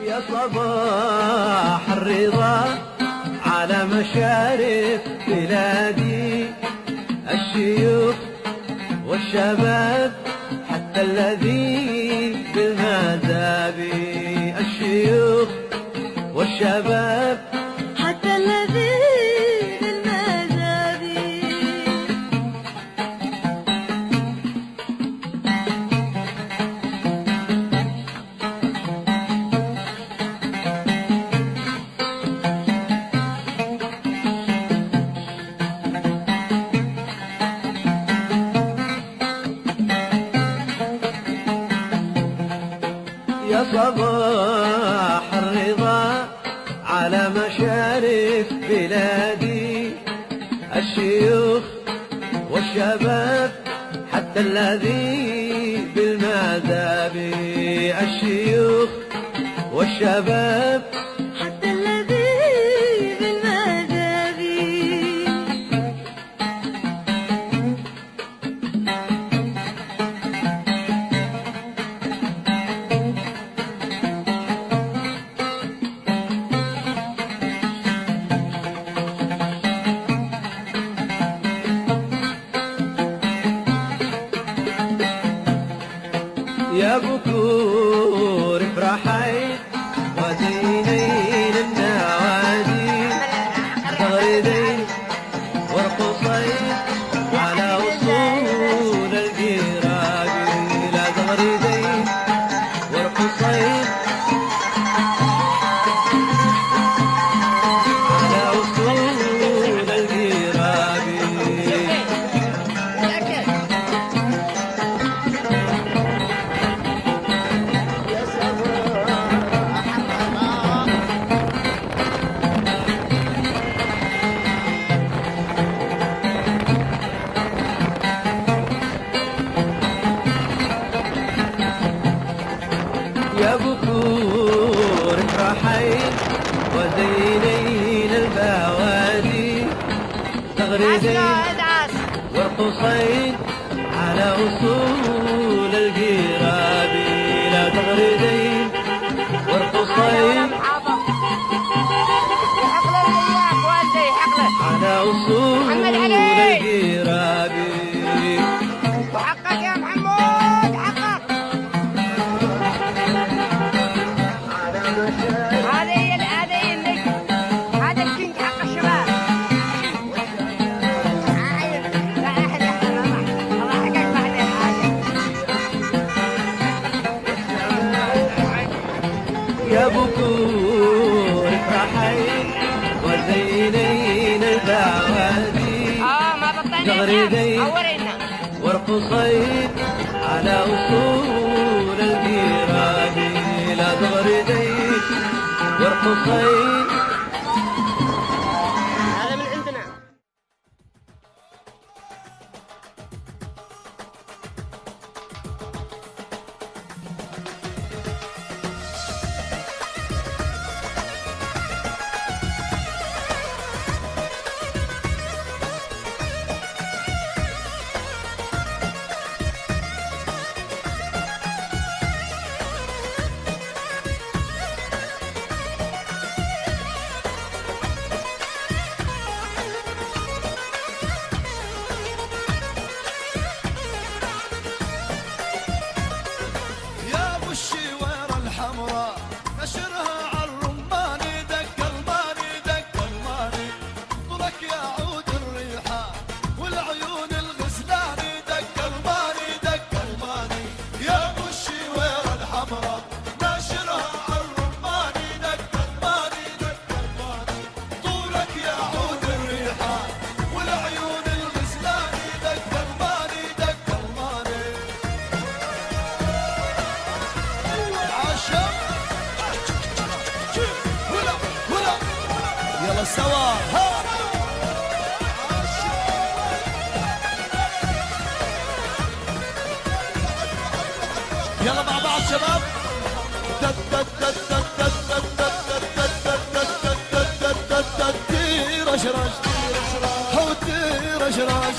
يا صباح الرضا على مشارف بلادي، الشيوخ والشباب حتى الذين بالمذابي، الشيوخ والشباب حتى الذين بالمذابي. يا صباح الرضا على مشارف بلادي، الشيوخ والشباب حتى الذين بالمذابي، الشيوخ والشباب حتى الذين بالمذابي. يا بكور افرحي وزينين النوادي، تغردين وارقصين على وصول القرابي، لا تغردين وارقصين على وصول القرابي. يا بكور افرحي وزينين البوادي، تغردين وارقصين على أصول القرابي، لا تغردين وارقصين على أصول القرابي. وحقك يا محمود، حقك. هذا الكينج حق الشباب. لا احد يحضر، الله حقك بعدين حاجه. يا بكور افرحي وزينين البوادي، ما بطلنا تغردين اورينا وارقصين على أصول القرابي، لا تغردين وارقصين. هذا من عندنا. يلا سوا يلا مع بعض شباب. رش رش هو رش رش